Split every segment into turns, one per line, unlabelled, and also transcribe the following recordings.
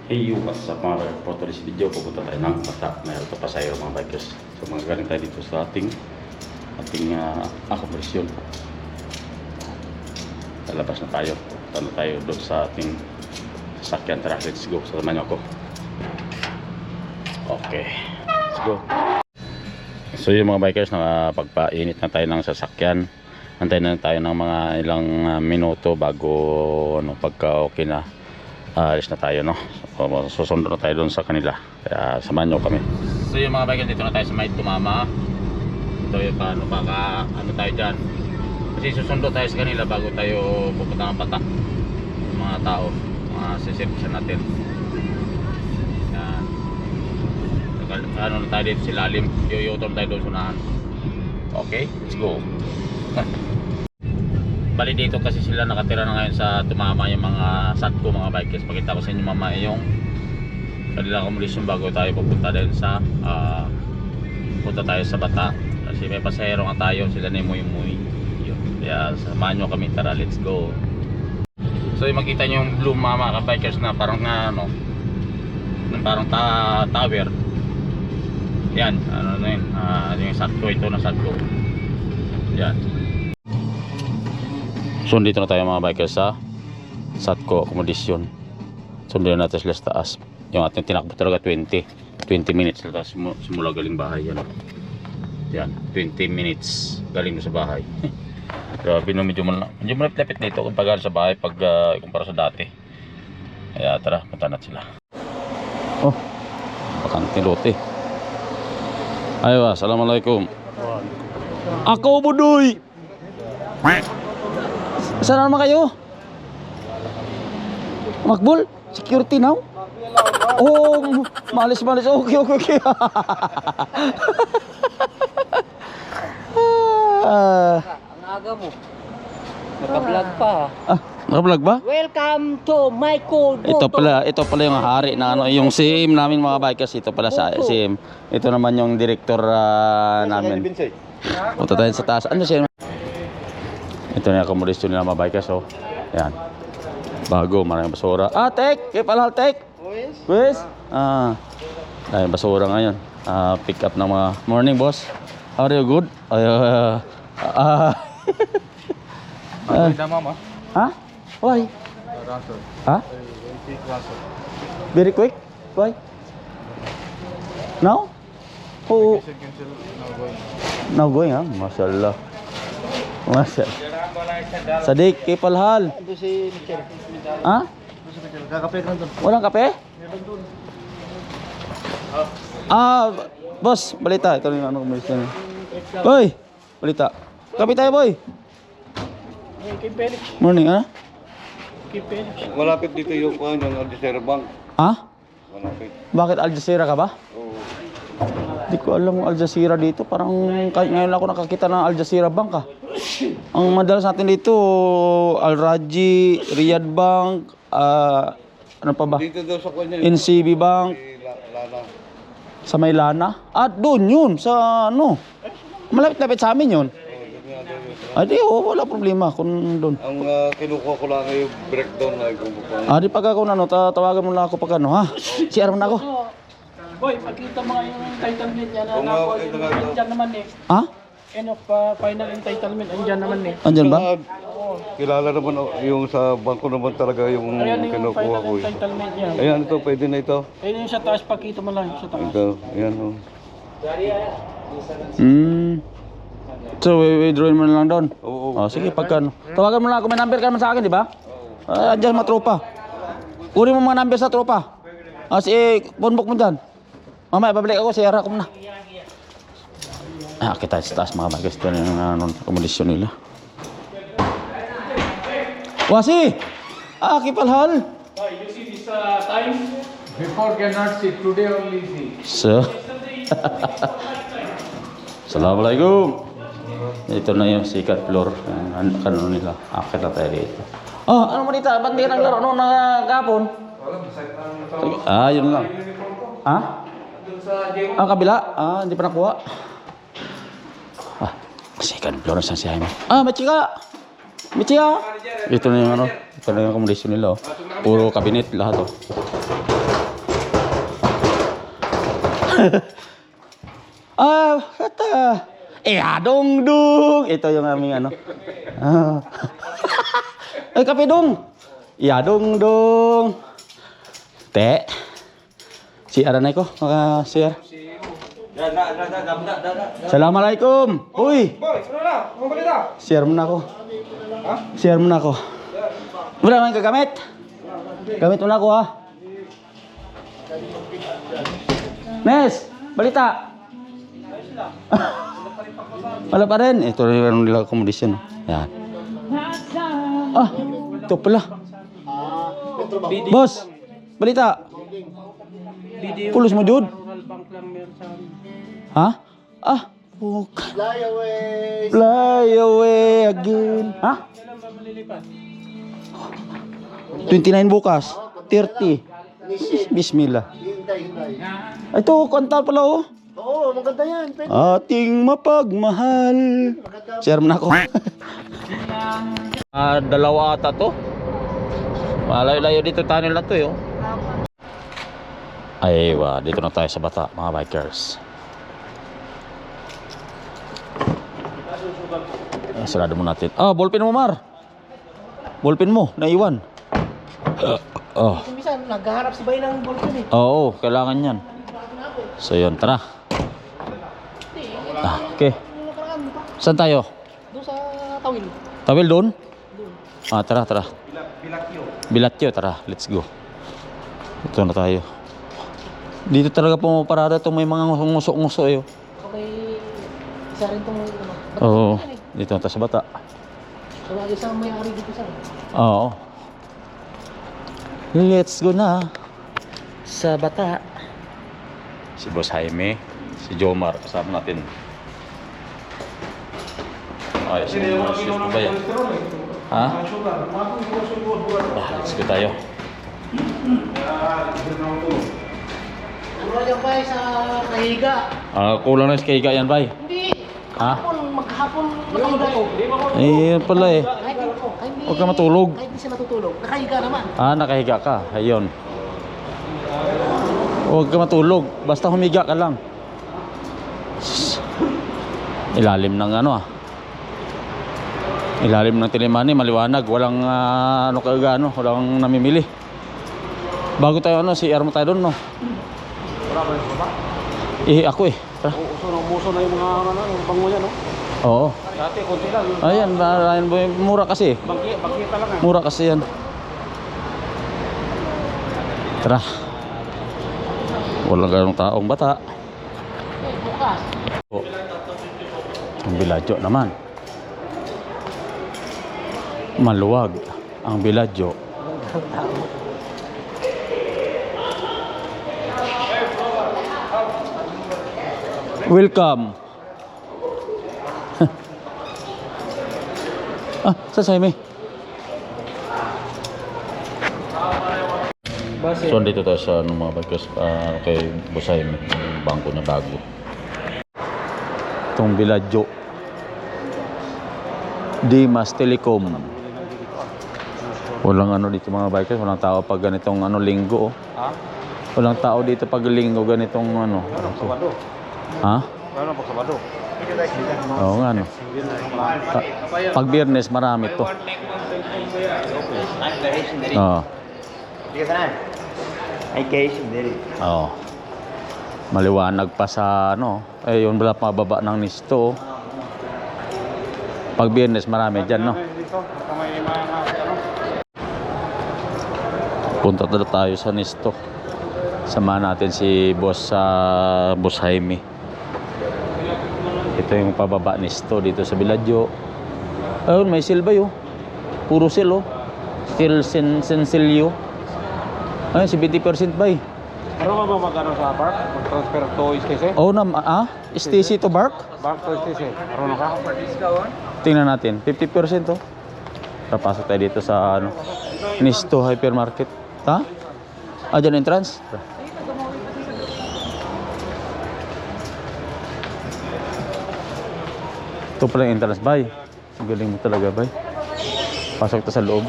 Hey, what's up mga bikers? For today's video, pupunta tayo ng Bata na ito pa sa iyo mga bikers. So mga galing tayo dito sa ating akomodasyon. Lalabas na tayo. Punta na tayo doon sa ating sasakyan. Tara, let's go. Samahan niyo ako. Okay, let's go. So yung mga bikers, nakapagpainit na tayo ng sasakyan. Antayin na tayo ng mga ilang minuto bago pagka okay na. Alis na tayo, no? So, susundo na tayo doon sa kanila. Kaya samahan nyo kami. So yung mga bikers, dito na tayo sa may tumama. Ito yung paano baka tayo dyan. Kasi susundo tayo sa kanila bago tayo pupunta ng Bata. Yung mga tao, mga sisipsan natin. Yan. Ano na tayo dito sa ilalim. Yuyutol tayo doon sunahan. Okay, let's go. Bali dito kasi sila nakatira na ngayon sa tumama yung mga satko mga bikers. Pakita ko sa inyo mama yung kanilang accommodation bago tayo pupunta din sa punta tayo sa Bata. Kasi may pasahero nga tayo, sila na yung muy yun. Kaya samahan nyo kami, tara, let's go. So yung makita nyo yung blue mama ka bikers na parang parang tower. Yan, yung satko, ito na satko. Yan. So dito na tayo mga bikers sa Satco accommodation. Sundin natin sila sa taas. Yung ating tinakbo talaga 20 minutes na taas simula galing bahay. Yan, 20 minutes galing sa bahay. Grabe no, medyo malapit dito kumpara sa bahay pag kumpara sa dati. Kaya tara, punta natin sila. Oh, bakanting lote. Ayo, assalamualaikum. Ako budoy. Saan naman kayo? Makbul? Security now? Oh, malis. Okay.
Ang aga mo. Naka-vlog pa.
Naka-vlog ba?
Welcome to my cold
Ito pala yung hari na yung CM namin mga bikers. Ito pala sa CM. Ito naman yung director namin. Punta tayo sa taas. Ano siya? Ito na yung accommodation nila mga bikers. Oh. Yan. Bago, maraming basura. Tek! Kaya pala, Tek! Yes? Dahil basura ngayon. Pick up ng mga morning, boss. How are you? Good?
Mama.
Ha? Why? Ha? Very quick? Why? Now? Who? Now going, ha? Mashallah. Sadik, kay palhal.
Ito si Michelle.
Ha?
Kakape ka doon.
Walang kape? Boss, balita. Ito yung kumisan. Boy, balita. Kape tayo, boy.
Kay Felix.
Morning, ha?
Kay Felix.
Malapit dito yung Al Jazeera Bank.
Ha?
Malapit.
Bakit Al Jazeera ka ba?
Oo.
Hindi ko alam yung Al Jazeera dito. Parang ngayon ako nakakita ng Al Jazeera Bank, ha? Ang madalas natin dito, Al Raji, Riyadh Bank, ano pa ba?
Dito daw sa kanya.
NCB Bank,
Lala.
sa Maylana. Doon yun, sa malapit-lapit sa amin yun. Di, wala problema kung doon.
Ang kinukuha ko lang ay yung breakdown na kung
Di pag ako tawagan mo lang ako pag ha? CR mo na ako.
Boy, pakita mo nga yung entitlement niya na
Kung
nakuha.
ito nga ito.
Andyan naman eh.
Ha?
End of final entitlement. Andyan naman eh.
Andyan ba?
Kilala naman yung sa bangko naman talaga yung
Ayan yung
kinukuha
final
ko.
entitlement niya.
Ayan ito, pwede na ito.
Ayun yung sa taas, pakita mo lang sa taas.
Ito, ayan o.
So, withdrawin mo na lang doon?
Oo.
Sige, pagka tawagan mo lang ako. May number ka naman sa akin, di ba? Andyan mga tropa. Kunin mo mga number sa tropa. Phone book mo dyan. Mamaya, babalik ako. Siyara ko muna. Kita sa taas mga bagas. Ito na yung accommodation nila. Wasi! Kipalhal!
You see this time?
Before cannot see, today only see.
So, Assalamualaikum. Ito na yung secret floor. Ano nila? Akit na tayo dito. Ano mo dito? Ba't di ka naglaro noon kahapon? Yun lang. Ha? Kabila? Hindi pa nakuha. Second floor na siya si Jaime. Machika! Ito na yung ito na yung accommodation nila. Puro cabinet lahat. Kata. Dong dong. Ito yung aming ano. Ay, kape dong. Dong dong. Te. Si Aranay ko, maka-share. Assalamualaikum. Uy.
Boy, ano na? Mga balita?
Share mo na ako. Share mo na ako. Wala naman kagamit. Gamit mo na ako ha. Nes, balita. Wala pa rin. Ito yung nila accommodation. Yan. Ito pala. Boss, balita. Pulos mo, dude. Ha? Fly away. Fly away again. Ha? 29 bukas. 30. Bismillah. Ito, kanta pala oh.
Oo, maganda yan. Pwede.
Ating mapagmahal. Share mo na ako. Dalawa ata to. Malayo-layo dito tunnel na to eh. Aywa, dito na tayo sa bata, mga bikers. Sarado mo natin. Ballpen mo, Mar. Ballpen mo, naiwan.
Minsan, naghaharap si Bay ng ballpen eh.
Oo, kailangan yan. So yun, tara. Okay. Saan tayo?
Doon sa Tawil.
Tawil doon? Tara. Bilatyo, tara. Let's go. Ito na tayo. Dito talaga pumaparada itong may mga nguso-nguso eh.
Okay, isa rin itong
Oo, dito na tayo sa bata.
So, isang may-ari dito sa
Oo. Let's go na sa bata. Si Boss Jaime, si Jomar, kasama natin. Ay, si ba yan? Ha? Let's go tayo.
Ano dyan, Bay, sa kahiga?
Kulang na sa kaiga yan, bay.
Hindi.
Ha?
Maghapon nakahiga to.
Yan pala eh. Huwag ka matulog.
Kahit di siya natutulog. Nakahiga naman.
Nakahiga ka. Ayun. Huwag ka matulog. Basta humiga ka lang. Ilalim ng ilalim ng Tilimani, maliwanag. Walang walang namimili. Bago tayo CR mo tayo doon, no? Ako eh. Tara.
Uso na yung mga bango yan, no?
Oo.
Dati, konti lang.
Ayan, mura kasi.
Bangkita lang ah.
Mura kasi yan. Tara. Walang ganong taong bata.
Bukas.
Ang Biladyo naman. Maluwag ang Biladyo. Welcome. Sa Jaime. So, dito tayo sa mga bagkas kay Boss Jaime, yung bangko na bago. Itong Biladyo. Dimas Telecom. Walang dito mga bikers, walang tao pag ganitong linggo. Walang tao dito pag linggo ganitong Ha?
Ano pa Sabado?
Oo nga pag Biyernes marami to. Oo. Oo. Maliwanag pa sa yun wala pababa ng nisto. Pag Biyernes marami dyan, no? Punta tayo sa nisto. Samahan natin si Boss Jaime. Ito yung pababa nisto dito sa Biladyo. Ayun, may silba yun. Puro sil, oh. Still sensilyo. Ayun, 70% ba eh.
Ano ba magkano sa park? Mag-transfer to STC?
Oo STC to Bark?
Park to STC. Ano ka?
Tingnan natin, 50% oh. Papasok tayo dito sa Nisto Hypermarket. Ha? Dyan entrance? Ito pala yung entrance, bay. Galing mo talaga, bay. Pasok ta sa loob.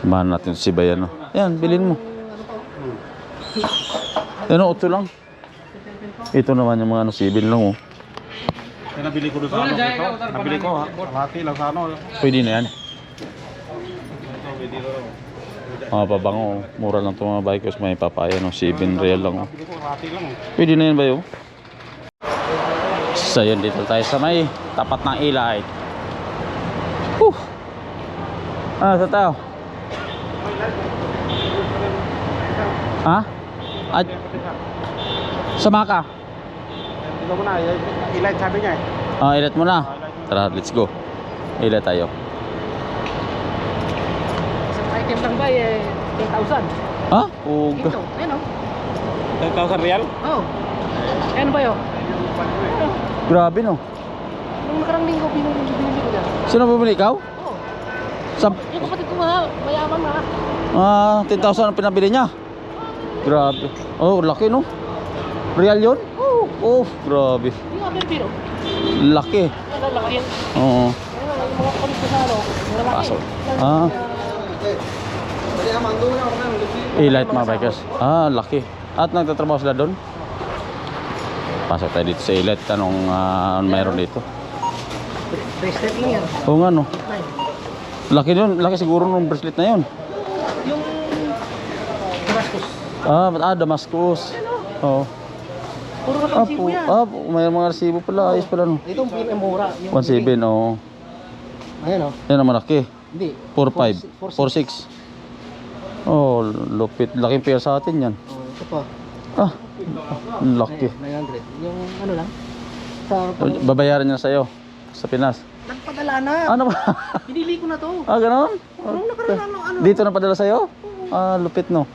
Samahan natin si Bayan. Yan, bilhin mo. Yan, 8 lang. Ito naman yung mga sibil lang.
Kaya nabili ko doon sa ano ito. Nabili ko ha. Kalahati lang sa ano.
Pwede na yan. Mga pabango. Mura lang itong mga bikers. May papaya. 7 real lang.
Nabili ko kalahati lang.
Pwede na yan ba yun? So yun, dito tayo sa may tapat ng ilay. Sa tao? Ha? At sama ka?
Ito mo na. Ilan sabi niya eh.
Ilat mo na. Tara, let's go. Ilat tayo.
Isang item lang ba eh, 10,000.
Ha? Uga.
Ito, ayun o.
10,000 real?
Oh. Ano ba yun?
Grabe no.
Nung nakarang linggo, binili ko dyan.
Sino bumili? Ikaw?
Oo.
Sa
Yung kapatid ko nga, mayaman na.
10,000 ang pinabili niya. Grabe. Oh, laki no. Real yun?
Oo.
Oh, grabe.
Yung nga, pero.
Laki.
Ano, laki yun.
Oo.
Ayun, yung mga kapatid ko sa ano, malaki.
Paso. Light mga bikers. Laki. At nagtatrabaho sila doon. Pasok tayo dito sa Ilet. Anong mayroon dito?
Bracelet lang yan.
Oo nga no. Laki yun. Laki siguro nung bracelet na yun.
Yung Damascus.
Damascus. Oo.
Puro ka resibo yan.
May mga resibo pala. Ayos pala no.
Ito ang pinakamura.
1.7 oo.
Ayan o.
Yan ang malaki.
Hindi.
4.5. 4.6. Oh, lupit. Laking pera sa atin yan.
Oh, ito pa.
Laki.
900. Yung ano lang. Sa
Babayaran niya sa'yo sa Pinas.
nagpadala na.
Ano ba?
Hinili ko na to.
Ganon?
Nung nakaraan ano.
Dito na padala sa'yo? Lupit no.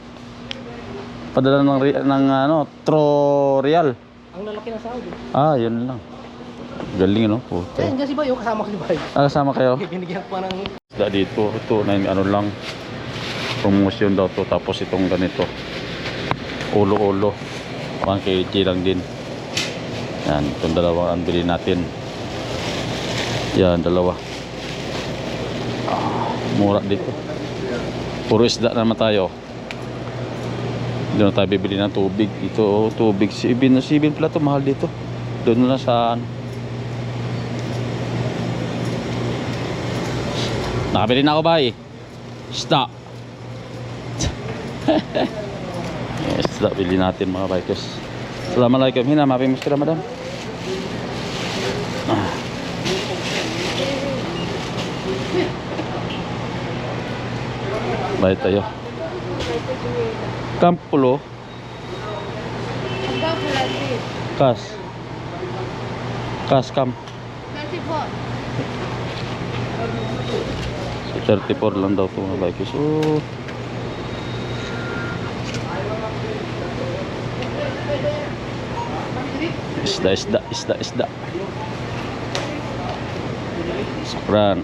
Padala ng Tro Real.
Ang lalaki ng Saudi.
Yun lang. Galing no. Puta.
Diyan si Bayo, kasama ko si Bayo.
Kasama kayo?
Binigyan ko pa ng...
Dito, ito na lang. Promotion daw to. Tapos itong ganito. Ulo-ulo. 1 kg lang din. Yan, itong dalawang ang bilhin natin. Yan, dalawa. Mura dito. Puro isda naman tayo. Doon na tayo bibili ng tubig. Ito, tubig. Sibin pala ito. Mahal dito. Doon na sa... Nakabili na ako ba eh? Isda. Isda, bili natin mga bikers. Assalamualaikum. Hina, mapi muskira madam. Bayad tayo. Kampulo. Kas. Kas kam. 34 lang daw ito mga bikers. Isda. Sukran.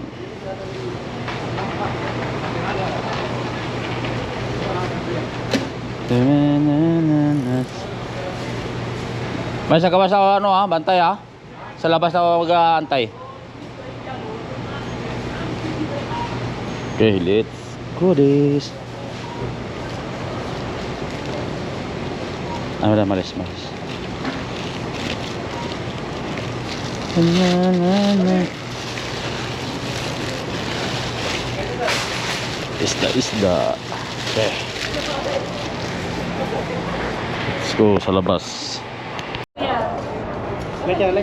Basta ka ba sa bantay sa labas na mag-aantay. Okay, let's go this. Malis. Isda. Okay. Let's go sa labas.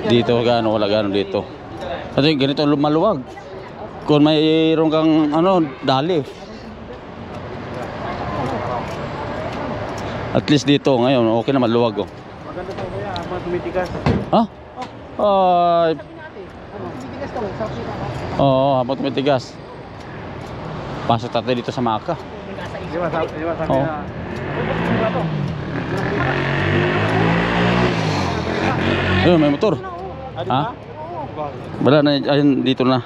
Dito wala gano dito. Kasi ganito maluwag. Kung mayroon kang dali. At least dito ngayon okay na maluwag
Maganda to kuya, mga tumitigas.
Tumitigas to, sa kita.
Habang tumitigas. Pasok tayo dito sa Maka.
Di ba sabi
Oo.
na.
Ayun, may motor. Ha? Wala na, ayun dito na.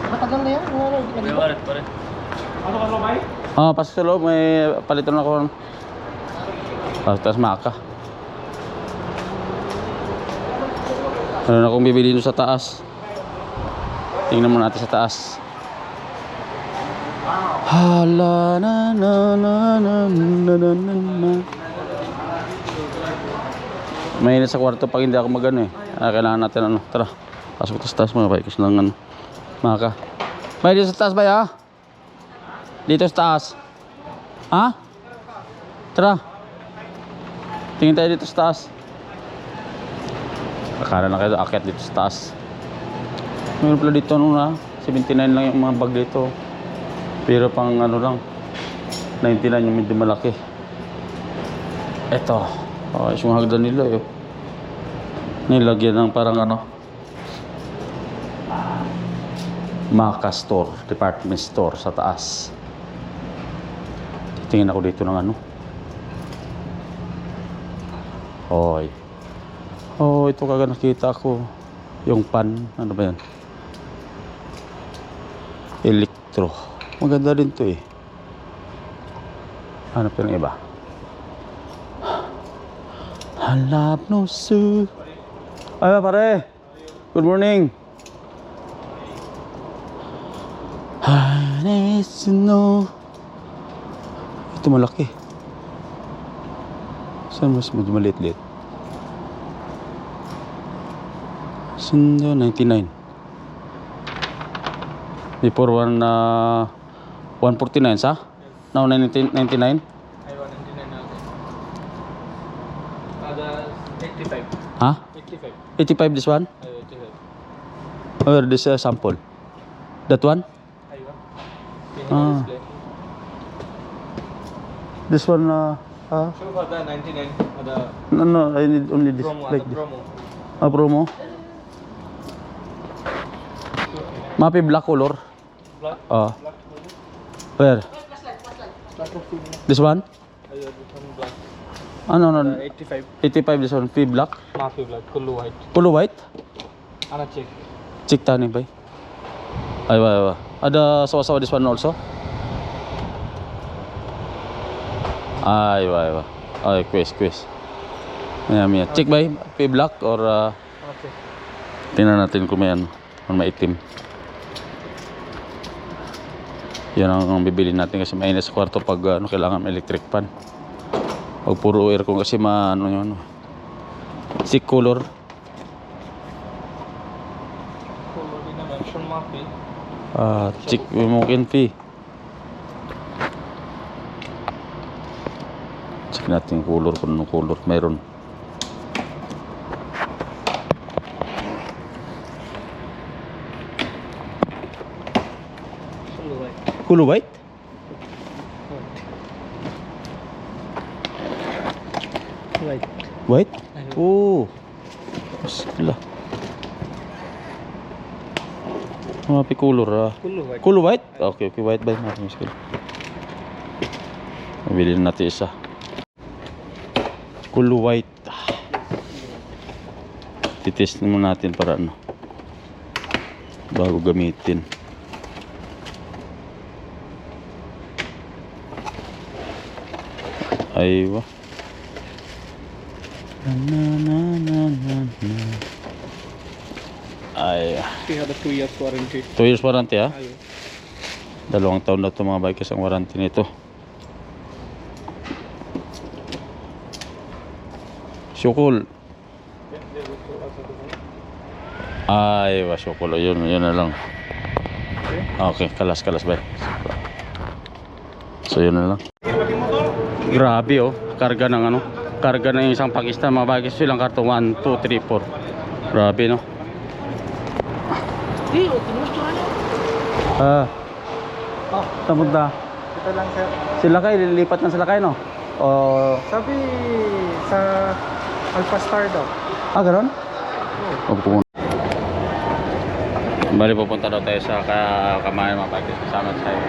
Matagal na yan.
Ano ka ba?
Pasok sa loob, may palitan ako. Pasok tayo sa Maka. Ano na akong bibili doon sa taas. Tingnan muna natin sa taas. Hala na na na na na na na na. Mainit sa kwarto pag hindi ako magano eh. Kailangan natin ano. Tara. Pasok ito sa taas mga bikers lang ano. Maka. Bay, dito sa taas ba ya? Dito sa taas. Ha? Tara. Tingin tayo dito sa taas. Akala na kayo akyat dito sa taas. Meron pala dito ano na. 79 lang yung mga bag dito. Pero pang ano lang 99 yung medyo malaki. Eto. Yung hagdan nila eh. Nilagyan ng parang ano Maka store, department store sa taas. Tingin ako dito ng ano. Hoy. Oh, ito kaga nakita ko. Yung pan, ano ba yan? Electro. Maganda din to eh. Hanap ko ng iba. Hanap no su. Ay pare. Good morning. No. Ito malaki. Saan mas medyo maliit-liit? Sundo 99. Before 149 sa? Now 99?
I 199 now. Other 85.
Ha?
85.
85 this one?
85.
Or this sample? That one? Ah.
Display.
This one
So for the 99 the
no, I need only this
promo,
like
the
this.
promo.
Promo. Mapi black color.
Black.
Where? This one?
This one black.
No.
85.
85 this one. P black.
Mafi black. Kullu white.
Polo white?
Ana check.
Check tani bay. Aywa. Ada sawa-sawa this one also? Aywa. Ay, quiz. Maya. Check bay. P black or
Okay.
tingnan natin kung may ano, kung may itim. Yan ang bibili natin kasi mainit sa kwarto pag kailangan may electric fan. Pag puro aircon kasi maano yun. Sick color.
Kullu din na mention Mafi.
Check mungkin fee. Check natin yung color kung anong color meron.
Kullu white.
Color white?
White.
White? Oh. Sila. Mapi color
Kullu white.
Color white? Okay, white ba? Mapi Mabili na natin isa. Color white. Titest naman natin para ano bago gamitin. Aywa. Na. Ay.
We have a 2 years warranty.
2 years warranty ha?
Ayun.
2 taon na ito mga bikers ang warranty nito. Syukol. Ay, syukol. Yun na lang. Okay, kalas bay. So yun na lang. Grabe oh, karga ng karga ng isang Pakistan mga bikers. Silang karton 1, 2, 3, 4. Grabe no. Tapunta.
Ito lang sir.
Sila kayo, lilipat na sila kayo no? O...
Sabi sa Alpha Star daw.
Gano'n? Oo. Bali pupunta daw tayo sa kamayan mga bikers kasama tayo.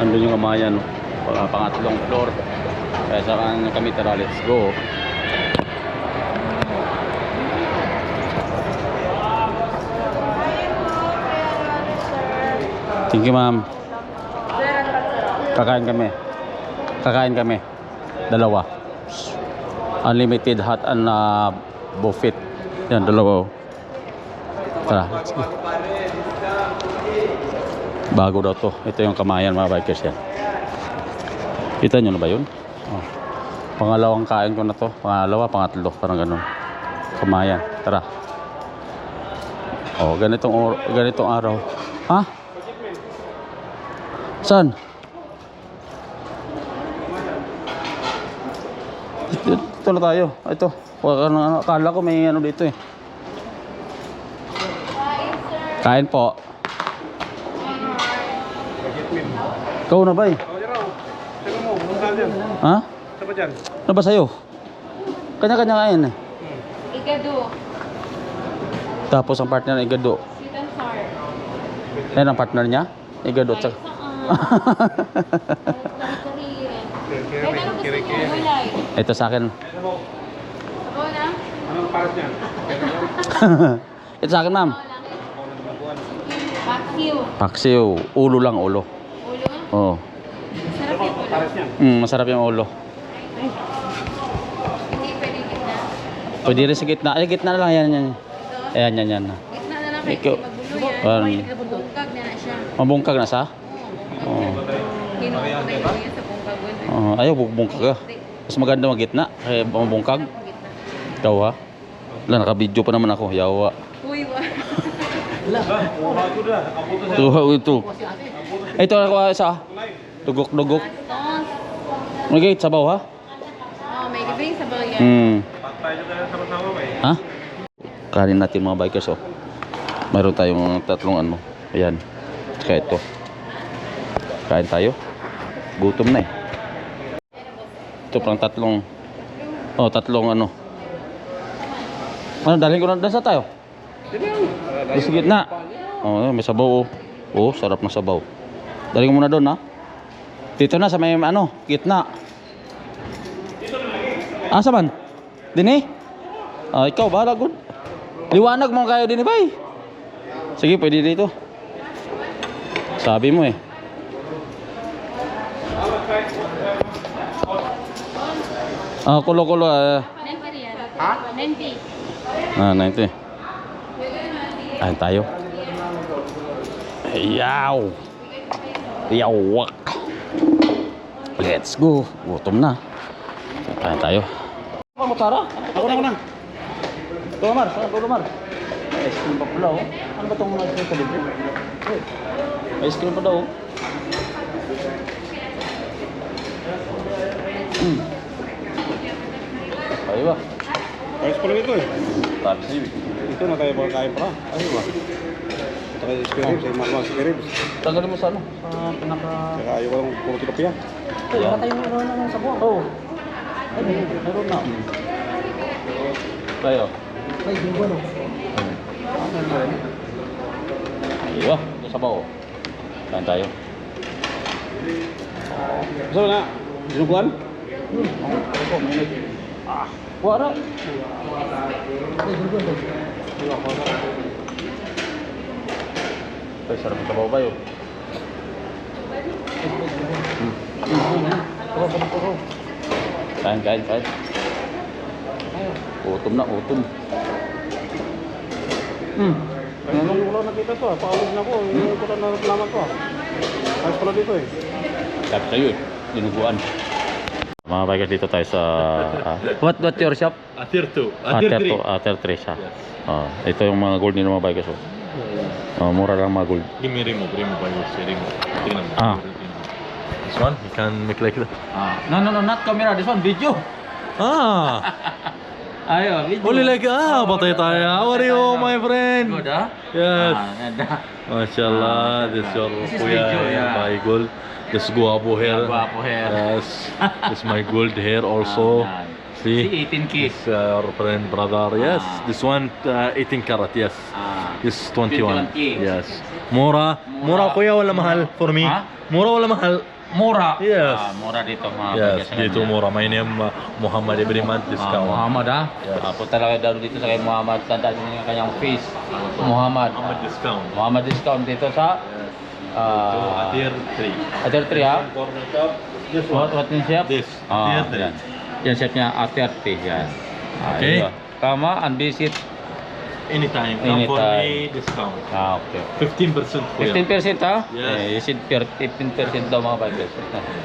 Andun yung kamayan, no? Pangatlong floor. Kaya saan kami tara, let's go. Thank you ma'am. Kakain kami. 2. Unlimited hot and buffet. Yan, dalawa. Oh. Tara, let's go. Bago daw to. Ito yung kamayan mga bikers yan. Kita nyo na ba yun? Oh. Pangalawang kain ko na to. Pangalawa, pangatlo. Parang ganun. Kamayan. Tara. Oh, ganitong araw. Ha? Saan? Ito na tayo. Ito. Akala ko may ano dito eh. Kain po. Ikaw na ba eh? Ha? Ano ba sa'yo? Kanya-kanya kain eh.
Igado.
Tapos ang partner ng Igado.
Sweet and sour.
Yan ang partner niya? Igado.
Kahit saan. Kahit ano gusto niyo, gulay.
Ito sa akin.
Ako na?
Anong pares niyan?
Ito sa akin, ma'am.
Paksiw.
Paksiw. Ulo lang, ulo.
Ulo?
Oo.
Sarap yung ulo.
Pares niyan.
Masarap yung ulo.
Hindi pwede gitna.
Pwede rin sa gitna. Ay, gitna na lang. Yan, yan.
Ito?
Ayan, yan, yan.
Gitna na lang kayo.
Ikaw.
Magulo yan.
Ano?
Bungkag na na siya.
Mabungkag na sa? Oo.
Kinuha ko na yung sa bungkag.
Ayaw, bubungkag ka. Mas maganda mag-gitna. Kaya mabungkag. Ikaw ha? Wala, naka-video pa naman ako. Yawa.
Uy, wa.
Tuha ito. Ito ako isa. Dugok-dugok.
Tos.
May gate sabaw ha?
Oh, may libing sa bagay.
Patay na tayo sama-sama ba eh.
Ha? Kanin natin mga bikers oh. Mayroon tayong tatlong ano. Ayan. Kaya ito. Kain tayo. Gutom na eh. Ito pang tatlong. Oh, tatlong ano. Ano, dalhin ko na sa tayo. Di sa gitna. Oh, may sabaw oh. Oh, sarap ng sabaw. Dalhin ko muna doon ha. Dito na sa may ano, gitna. Asa man? Dini? Ah, ikaw bahala good. Liwanag mo kayo dini bay. Sige, pwede dito. Sabi mo eh. Ah, kulo-kulo.
Nenti yan. Ha? Nenti.
90. Ayan tayo. Yaw! Yawak! Let's go! Gutom na. Ayan tayo. Ako mo tara?
Ako na.
Tulomar, saan Tulomar? Ice cream pa pala oh. Ano ba itong ice cream pa libre? Ice cream pa daw oh. Ayo ba?
Ayos pala ito eh.
Tapos yun.
Ito na tayo kain pala. Ayos ba? Ito kayo spare ribs. Ay makma spare ribs.
Tanggalin mo sa ano? Sa pinaka...
Saka ayaw ko lang puro tilapia.
Ay, wala tayong meron na sa buwan. Oo. Ay, meron na. Tayo.
Ay, yung ano?
Iyo, ito sa bao. Kain tayo.
Gusto mo na? Sinukuan?
Wala. Ay, sarap sa bao ba yun? Kain. Utom na, utom.
Ngayon ko lang nakita to. Paalis na ako. Ngayon ko lang nalaman to. Ayos pala dito eh.
Sabi sa'yo eh, dinuguan. Mga bikers dito tayo sa... what your shop?
Atirto.
Ater 3 siya. Ito yung mga gold nila mga bikers. Mura lang mga gold.
Give me Remo by your Remo. Tingnan mo.
Ah.
This one, you can make like that.
No, not camera. This one, video. Ayo, video.
Only like, batay tayo. How are you, my friend?
Good, ha?
Yes.
Ganda.
MashaAllah, this your
This is
kuya,
video, yeah.
my gold. This guapo hair.
Guapo hair.
Yes. This my gold hair also. See?
18K.
This your friend brother. Yes. This one 18 karat. Yes. This 21.
21K.
Yes. Mura kuya wala mahal for me.
Ha?
Mura wala mahal.
Mura.
Yes.
Mura dito mga
Yes,
bikers.
dito mura. My name Muhammad every month discount.
Muhammad ha?
Yes.
Punta lang kayo dito sa kay Muhammad. Tandaan niyo yung kanyang face. Muhammad.
Muhammad discount.
Muhammad discount dito sa
Atir 3.
Ater 3 ha?
Corner shop. This
What yung chef?
This.
Ah,
Atir 3.
yan. Yan chef niya Ater 3 yan.
Okay.
Ayun. Tama and visit
Anytime. Come for
Anytime.
me, discount.
Ah, okay.
15% for you.
15% ha?
Yes.
You said 15% daw mga bikers.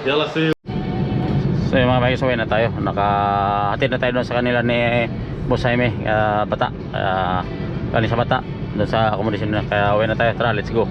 Yalla, see you.
So yung mga bikers, uwi na tayo. Nakahatid na tayo doon sa kanila ni Boss Jaime, Bata. Galing sa Bata, doon sa accommodation na. Kaya uwi na tayo. Tara, let's go.